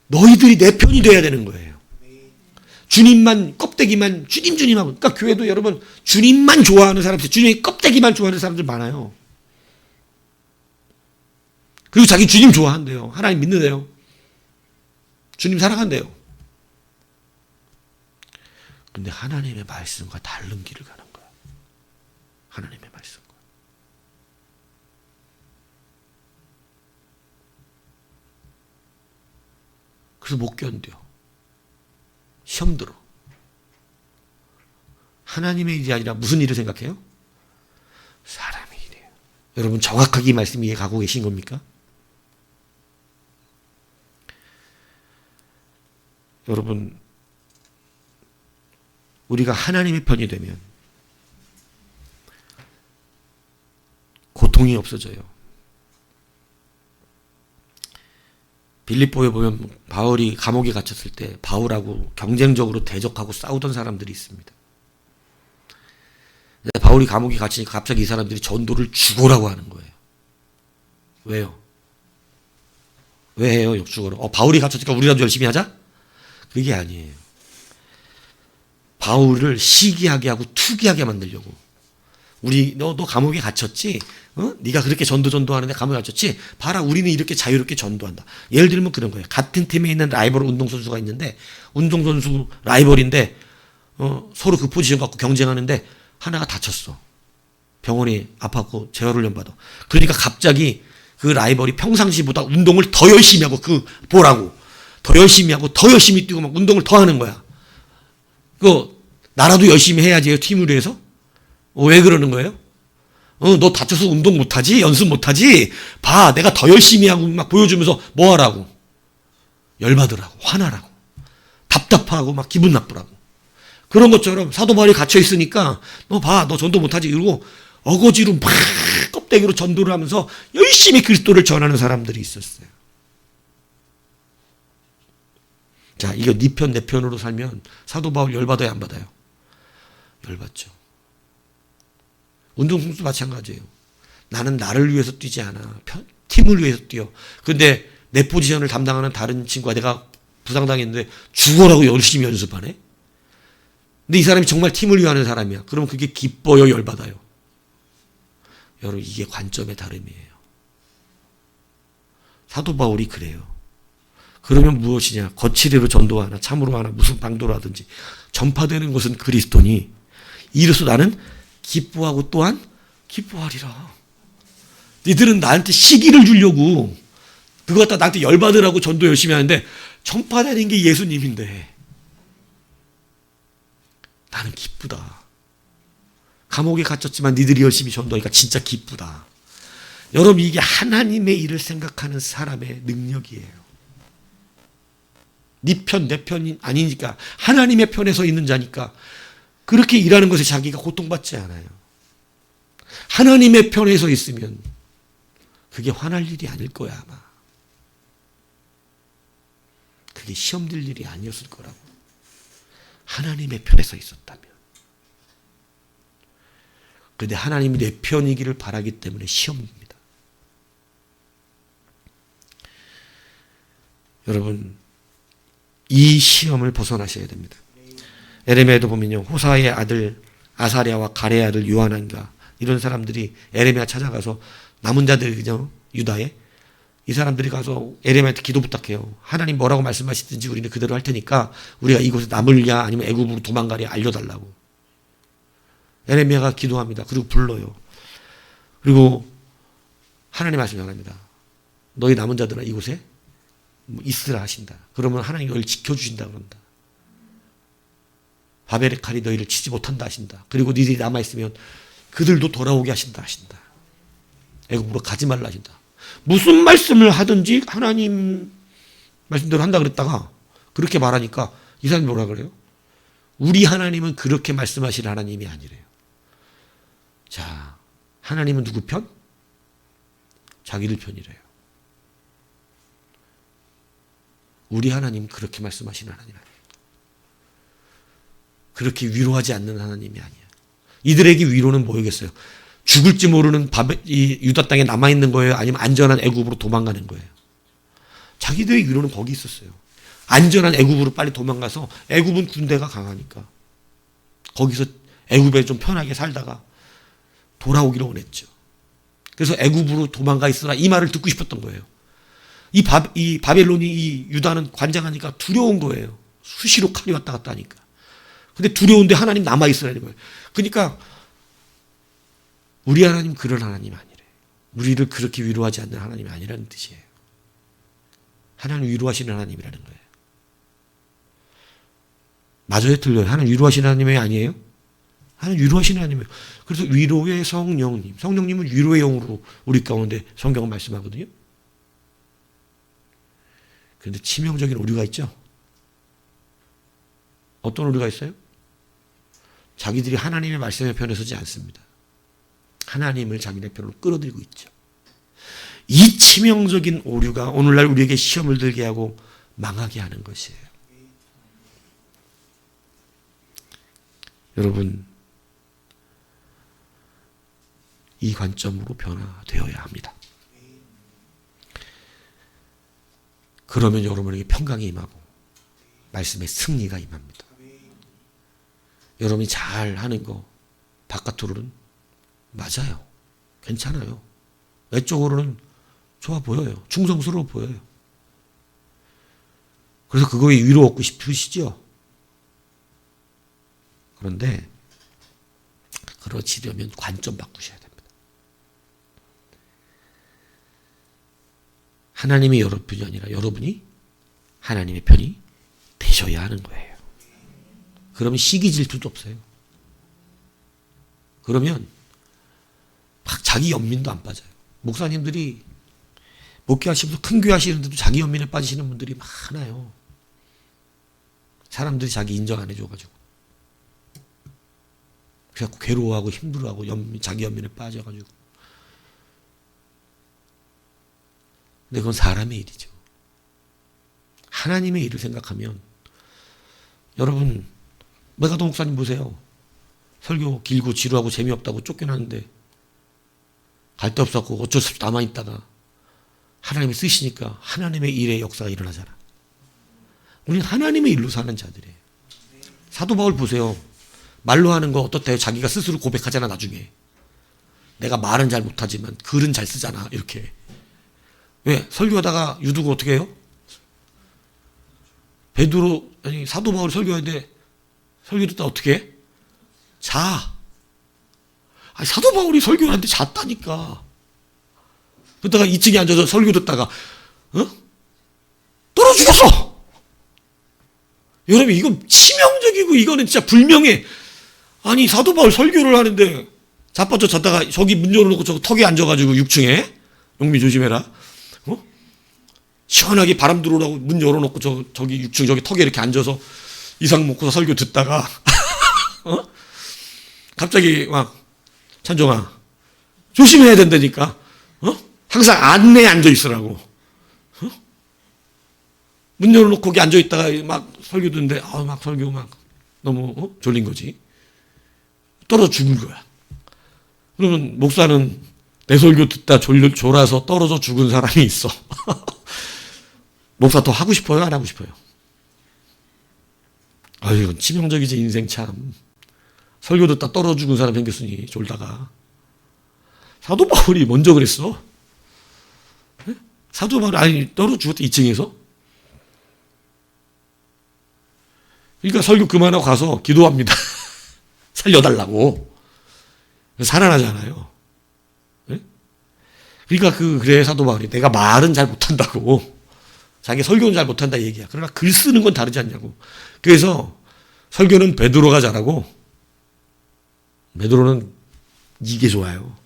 너희들이 내 편이 돼야 되는 거예요. 주님만 껍데기만 주님 주님하고. 그러니까 교회도 여러분 주님만 좋아하는 사람들, 주님의 껍데기만 좋아하는 사람들 많아요. 그리고 자기 주님 좋아한대요. 하나님 믿는데요. 주님 사랑한대요. 근데 하나님의 말씀과 다른 길을 가는 거야. 하나님의 말씀과. 그래서 못 견뎌. 시험 들어. 하나님의 일이 아니라 무슨 일을 생각해요? 사람의 일이에요. 여러분 정확하게 이 말씀 이해 가고 계신 겁니까? 여러분 우리가 하나님의 편이 되면 고통이 없어져요. 빌립보에 보면 바울이 감옥에 갇혔을 때 바울하고 경쟁적으로 대적하고 싸우던 사람들이 있습니다. 바울이 감옥에 갇히니까 갑자기 이 사람들이 전도를 죽어라고 하는 거예요. 왜요? 왜 해요? 죽어라. 바울이 갇혔으니까 우리라도 열심히 하자? 그게 아니에요. 바울을 시기하게 하고 투기하게 만들려고. 너 감옥에 갇혔지? 네가 그렇게 전도하는데 감옥에 갇혔지? 봐라, 우리는 이렇게 자유롭게 전도한다. 예를 들면 그런 거예요. 같은 팀에 있는 라이벌 운동선수가 있는데 운동선수 라이벌인데 서로 그 포지션 갖고 경쟁하는데 하나가 다쳤어. 병원에 아팠고 재활훈련 받아. 그러니까 갑자기 그 라이벌이 평상시보다 운동을 더 열심히 하고 보라고. 더 열심히 하고 더 열심히 뛰고 막 운동을 더 하는 거야. 나라도 열심히 해야지 팀을 위해서? 왜 그러는 거예요? 너 다쳐서 운동 못하지? 연습 못하지? 봐, 내가 더 열심히 하고 막 보여주면서 뭐 하라고? 열받으라고, 화나라고, 답답하고 막 기분 나쁘라고. 그런 것처럼 사도 바울이 갇혀 있으니까 너 봐, 너 전도 못하지? 이러고 어거지로 막 껍데기로 전도를 하면서 열심히 그리스도를 전하는 사람들이 있었어요. 자, 이거 네 편, 내 편으로 살면 사도 바울 열받아요, 안 받아요? 열받죠. 운동선수도 마찬가지예요. 나는 나를 위해서 뛰지 않아. 팀을 위해서 뛰어. 근데 내 포지션을 담당하는 다른 친구가 내가 부상당했는데 죽어라고 열심히 연습하네? 근데 이 사람이 정말 팀을 위하는 사람이야. 그러면 그게 기뻐요, 열받아요? 여러분, 이게 관점의 다름이에요. 사도 바울이 그래요. 그러면 무엇이냐? 거칠이로 전도하나 참으로 하나 무슨 방도로 하든지 전파되는 것은 그리스도니 이로써 나는 기뻐하고 또한 기뻐하리라. 니들은 나한테 시기를 주려고 그거 갖다 나한테 열받으라고 전도 열심히 하는데 전파되는 게 예수님인데 나는 기쁘다. 감옥에 갇혔지만 니들이 열심히 전도하니까 진짜 기쁘다. 여러분, 이게 하나님의 일을 생각하는 사람의 능력이에요. 네 편, 내 편이 아니니까 하나님의 편에 서 있는 자니까 그렇게 일하는 것에 자기가 고통받지 않아요. 하나님의 편에 서 있으면 그게 화날 일이 아닐 거야, 아마. 그게 시험 들 일이 아니었을 거라고. 하나님의 편에 서 있었다면. 그런데 하나님이 내 편이기를 바라기 때문에 시험입니다. 여러분, 이 시험을 벗어나셔야 됩니다. 에레미야에도 보면요, 호사의 아들 아사랴와 가레의 아들 요하난과 이런 사람들이 에레미야 찾아가서 남은 자들이죠, 유다에. 이 사람들이 가서 에레미야한테 기도 부탁해요. 하나님 뭐라고 말씀하시든지 우리는 그대로 할 테니까 우리가 이곳에 남을냐 아니면 애굽으로 도망가랴 알려달라고. 에레미야가 기도합니다. 그리고 불러요. 그리고 하나님 말씀 전합니다. 너희 남은 자들아 이곳에 있으라 하신다. 그러면 하나님이 너희를 지켜주신다 그런다. 바벨의 칼이 너희를 치지 못한다 하신다. 그리고 너희들이 남아있으면 그들도 돌아오게 하신다. 애굽으로 가지 말라 하신다. 무슨 말씀을 하든지 하나님 말씀대로 한다 그랬다가 그렇게 말하니까 이 사람이 뭐라 그래요? 우리 하나님은 그렇게 말씀하시는 하나님이 아니래요. 자, 하나님은 누구 편? 자기들 편이래요. 우리 하나님 그렇게 말씀하시는 하나님 아니에요. 그렇게 위로하지 않는 하나님이 아니에요. 이들에게 위로는 뭐겠어요? 죽을지 모르는 이 유다 땅에 남아있는 거예요? 아니면 안전한 애굽으로 도망가는 거예요? 자기들의 위로는 거기 있었어요. 안전한 애굽으로 빨리 도망가서, 애굽은 군대가 강하니까 거기서 애굽에 좀 편하게 살다가 돌아오기를 원했죠. 그래서 애굽으로 도망가 있으라 이 말을 듣고 싶었던 거예요. 이 바벨론이 이 유다는 관장하니까 두려운 거예요. 수시로 칼이 왔다 갔다 하니까. 근데 두려운데 하나님 남아있으라는 거예요. 그러니까 우리 하나님 그런 하나님 아니래. 우리를 그렇게 위로하지 않는 하나님이 아니라는 뜻이에요. 하나님 위로하시는 하나님이라는 거예요. 맞아요, 틀려요? 하나님 위로하시는 하나님이 아니에요? 하나님 위로하시는 하나님이에요. 그래서 위로의 성령님, 성령님은 위로의 영으로 우리 가운데 성경은 말씀하거든요. 그런데 치명적인 오류가 있죠. 어떤 오류가 있어요? 자기들이 하나님의 말씀의 편에 서지 않습니다. 하나님을 자기네 편으로 끌어들이고 있죠. 이 치명적인 오류가 오늘날 우리에게 시험을 들게 하고 망하게 하는 것이에요. 여러분, 이 관점으로 변화되어야 합니다. 그러면 여러분에게 평강이 임하고 말씀의 승리가 임합니다. 여러분이 잘하는 거 바깥으로는 맞아요. 괜찮아요. 외적으로는 좋아 보여요. 충성스러워 보여요. 그래서 그거에 위로 얻고 싶으시죠? 그런데 그러시려면 관점 바꾸셔야 됩니다. 하나님이 여러분 편이 아니라 여러분이 하나님의 편이 되셔야 하는 거예요. 그러면 시기 질투도 없어요. 그러면 막 자기 연민도 안 빠져요. 목사님들이 목회하시면서 큰 교회 하시는데도 자기 연민에 빠지시는 분들이 많아요. 사람들이 자기 인정 안 해줘가지고. 그래서 괴로워하고 힘들어하고 자기 연민에 빠져가지고. 근데 그건 사람의 일이죠. 하나님의 일을 생각하면 여러분, 메가도 목사님 보세요. 설교 길고 지루하고 재미없다고 쫓겨났는데 갈 데 없었고 어쩔 수 없이 남아있다가 하나님이 쓰시니까 하나님의 일의 역사가 일어나잖아. 우리는 하나님의 일로 사는 자들이에요. 사도 바울 보세요. 말로 하는 거 어떻대요? 자기가 스스로 고백하잖아. 나중에 내가 말은 잘 못하지만 글은 잘 쓰잖아. 이렇게. 왜? 설교하다가 유두가 어떻게 해요? 사도 바울이 설교하는데 설교 듣다 어떻게 해? 자. 아니, 사도 바울이 설교하는데 잤다니까. 그러다가 2층에 앉아서 설교 듣다가 떨어 죽었어. 여러분, 이건 치명적이고 이거는 진짜 불명예. 아니, 사도 바울 설교를 하는데 자빠져 잤다가 저기 문 열어놓고 저 턱에 앉아가지고 6층에 용미 조심해라. 시원하게 바람 들어오라고 문 열어놓고 저기 6층 저기 턱에 이렇게 앉아서 이상 먹고서 설교 듣다가 갑자기 막 찬종아 조심해야 된다니까. 항상 안내에 앉아 있으라고. 문 열어놓고 거기 앉아 있다가 막 설교 듣는데 막 설교 막 너무 졸린 거지. 떨어져 죽은 거야. 그러면 목사는 내 설교 듣다 졸아서 떨어져 죽은 사람이 있어. 목사 더 하고 싶어요? 안 하고 싶어요? 아유, 치명적이지, 인생 참. 설교 듣다 떨어 죽은 사람 생겼으니, 졸다가. 사도 바울이 먼저 그랬어. 네? 사도 바울이, 아니, 떨어 죽었다, 2층에서. 그러니까 설교 그만하고 가서 기도합니다. 살려달라고. 살아나잖아요. 네? 그러니까 그래, 사도 바울이. 내가 말은 잘 못한다고. 자기 설교는 잘 못한다 얘기야. 그러나 글 쓰는 건 다르지 않냐고. 그래서 설교는 베드로가 잘하고 베드로는 이게 좋아요.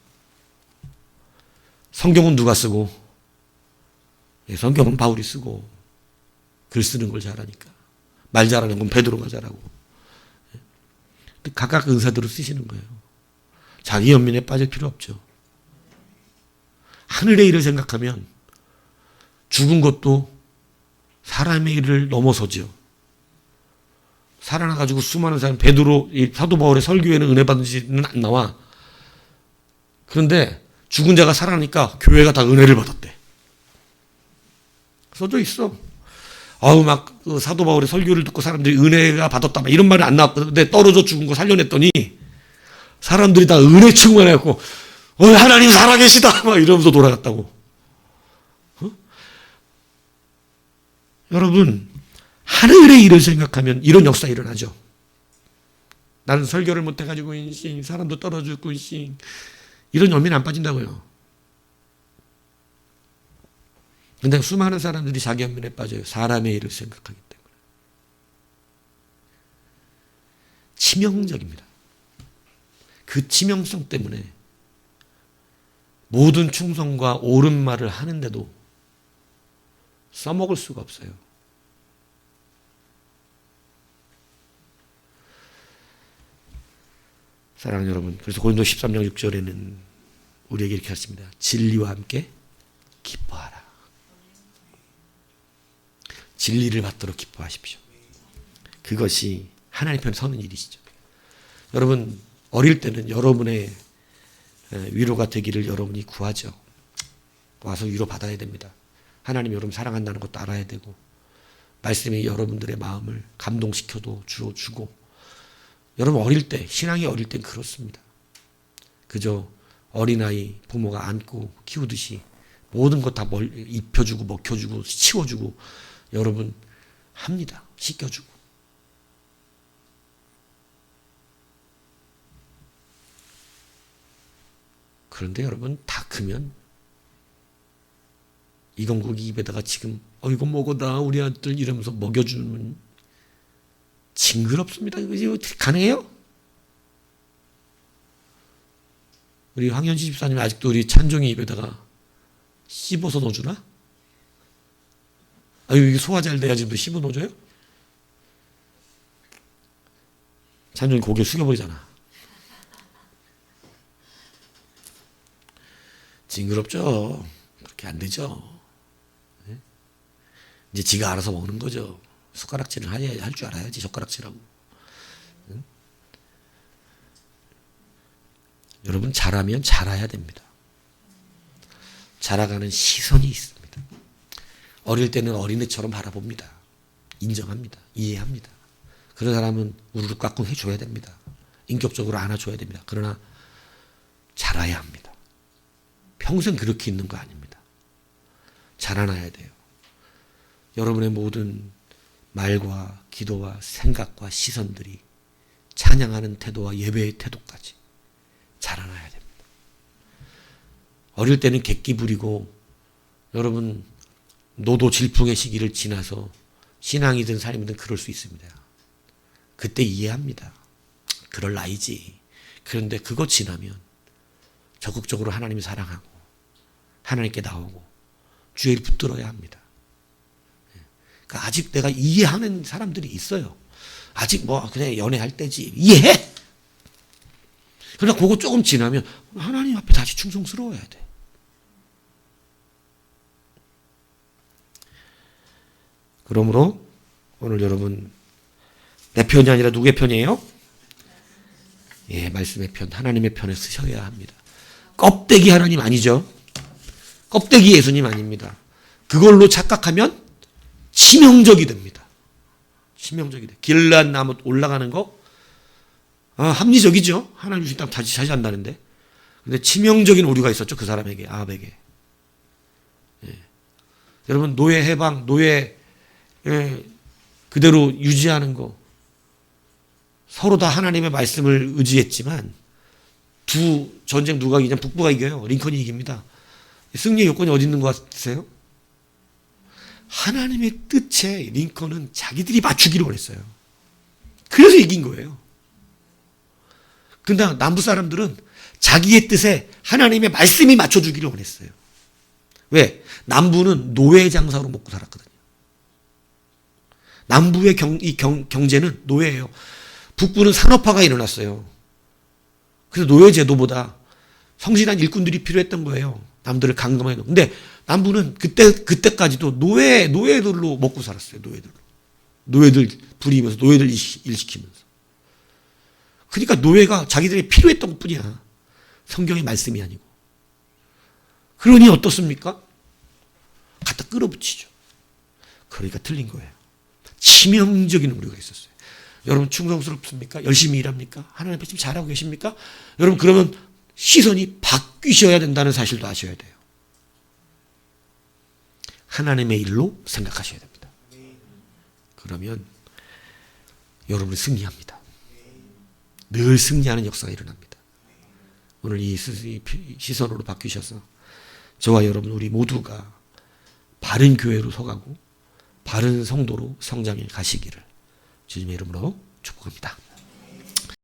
성경은 누가 쓰고 성경은 바울이 쓰고 글 쓰는 걸 잘하니까. 말 잘하는 건 베드로가 잘하고. 각각 은사대로 쓰시는 거예요. 자기 연민에 빠질 필요 없죠. 하늘의 일을 생각하면 죽은 것도 사람의 일을 넘어서죠. 살아나가지고 수많은 사람, 베드로, 사도 바울의 설교에는 은혜 받은 지는 안 나와. 그런데 죽은 자가 살아나니까 교회가 다 은혜를 받았대. 써져 있어. 아우, 막, 사도 바울의 설교를 듣고 사람들이 은혜가 받았다. 막 이런 말이 안 나왔거든. 떨어져 죽은 거 살려냈더니 사람들이 다 은혜 충만해갖고, 하나님 살아계시다! 막 이러면서 돌아갔다고. 여러분, 하늘의 일을 생각하면 이런 역사 일어나죠. 나는 설교를 못해가지고, 사람도 떨어지고, 이런 연민이 안 빠진다고요. 근데 수많은 사람들이 자기 연민에 빠져요. 사람의 일을 생각하기 때문에. 치명적입니다. 그 치명성 때문에 모든 충성과 옳은 말을 하는데도 써먹을 수가 없어요. 사랑하는 여러분, 그래서 고린도 13장 6절에는 우리에게 이렇게 하십니다. 진리와 함께 기뻐하라. 진리를 받도록 기뻐하십시오. 그것이 하나님 편에 서는 일이시죠. 여러분, 어릴 때는 여러분의 위로가 되기를 여러분이 구하죠. 와서 위로 받아야 됩니다. 하나님이 여러분 사랑한다는 것도 알아야 되고, 말씀이 여러분들의 마음을 감동시켜도 주고, 여러분 어릴 때, 신앙이 어릴 땐 그렇습니다. 그저 어린아이 부모가 안고 키우듯이 모든 것 다 입혀주고 먹혀주고 치워주고 여러분 합니다. 씻겨주고. 그런데 여러분 다 크면 이건국이 입에다가 지금 이거 먹어다 우리 아들 이러면서 먹여주면 징그럽습니다. 이거 어떻게 가능해요? 우리 황현지 집사님 아직도 우리 찬종이 입에다가 씹어서 넣어주나? 이게 소화 잘 돼야지 또 씹어 넣어줘요? 찬종이 고개 숙여버리잖아. 징그럽죠? 그렇게 안 되죠? 네? 이제 지가 알아서 먹는 거죠. 숟가락질을 할 줄 알아야지, 젓가락질하고. 응? 여러분, 자라면 자라야 됩니다. 자라가는 시선이 있습니다. 어릴 때는 어린애처럼 바라봅니다. 인정합니다. 이해합니다. 그런 사람은 우르르 꽉꿍 해줘야 됩니다. 인격적으로 안아줘야 됩니다. 그러나 자라야 합니다. 평생 그렇게 있는 거 아닙니다. 자라나야 돼요. 여러분의 모든 말과 기도와 생각과 시선들이 찬양하는 태도와 예배의 태도까지 자라나야 됩니다. 어릴 때는 객기 부리고 여러분 노도 질풍의 시기를 지나서 신앙이든 삶이든 그럴 수 있습니다. 그때 이해합니다. 그럴 나이지. 그런데 그거 지나면 적극적으로 하나님이 사랑하고 하나님께 나오고 주의 일 붙들어야 합니다. 그러니까 아직 내가 이해하는 사람들이 있어요. 아직 그냥 연애할 때지. 이해해! 그러나 그거 조금 지나면 하나님 앞에 다시 충성스러워야 돼. 그러므로 오늘 여러분 내 편이 아니라 누구의 편이에요? 예, 말씀의 편, 하나님의 편에 서셔야 합니다. 껍데기 하나님 아니죠. 껍데기 예수님 아닙니다. 그걸로 착각하면 치명적이 됩니다. 치명적이 돼. 길르앗 나무 올라가는 거 합리적이죠. 하나님 주신 땅 다시 차지한다는데. 근데 치명적인 오류가 있었죠. 그 사람에게, 아합에게. 예. 여러분 노예 해방, 노예 그대로 유지하는 거 서로 다 하나님의 말씀을 의지했지만 두 전쟁 누가 이기냐? 북부가 이겨요. 링컨이 이깁니다. 승리의 요건이 어디 있는 것 같으세요? 하나님의 뜻에 링컨은 자기들이 맞추기를 원했어요. 그래서 이긴 거예요. 근데 남부 사람들은 자기의 뜻에 하나님의 말씀이 맞춰주기를 원했어요. 왜? 남부는 노예 장사로 먹고 살았거든요. 남부의 경제는 노예예요. 북부는 산업화가 일어났어요. 그래서 노예 제도보다 성실한 일꾼들이 필요했던 거예요. 남들을 강금하게 놓고. 근데 남부는 그때까지도 노예들로 먹고 살았어요. 노예들 부리면서 노예들 일시키면서. 그러니까 노예가 자기들이 필요했던 것 뿐이야. 성경의 말씀이 아니고. 그러니 어떻습니까? 갖다 끌어붙이죠. 그러니까 틀린 거예요. 치명적인 오류가 있었어요. 여러분 충성스럽습니까? 열심히 일합니까? 하나님 앞에 지금 잘하고 계십니까? 여러분 그러면 시선이 바뀌셔야 된다는 사실도 아셔야 돼요. 하나님의 일로 생각하셔야 됩니다. 그러면 여러분은 승리합니다. 늘 승리하는 역사가 일어납니다. 오늘 이 시선으로 바뀌셔서 저와 여러분 우리 모두가 바른 교회로 서가고 바른 성도로 성장해 가시기를 주님의 이름으로 축복합니다.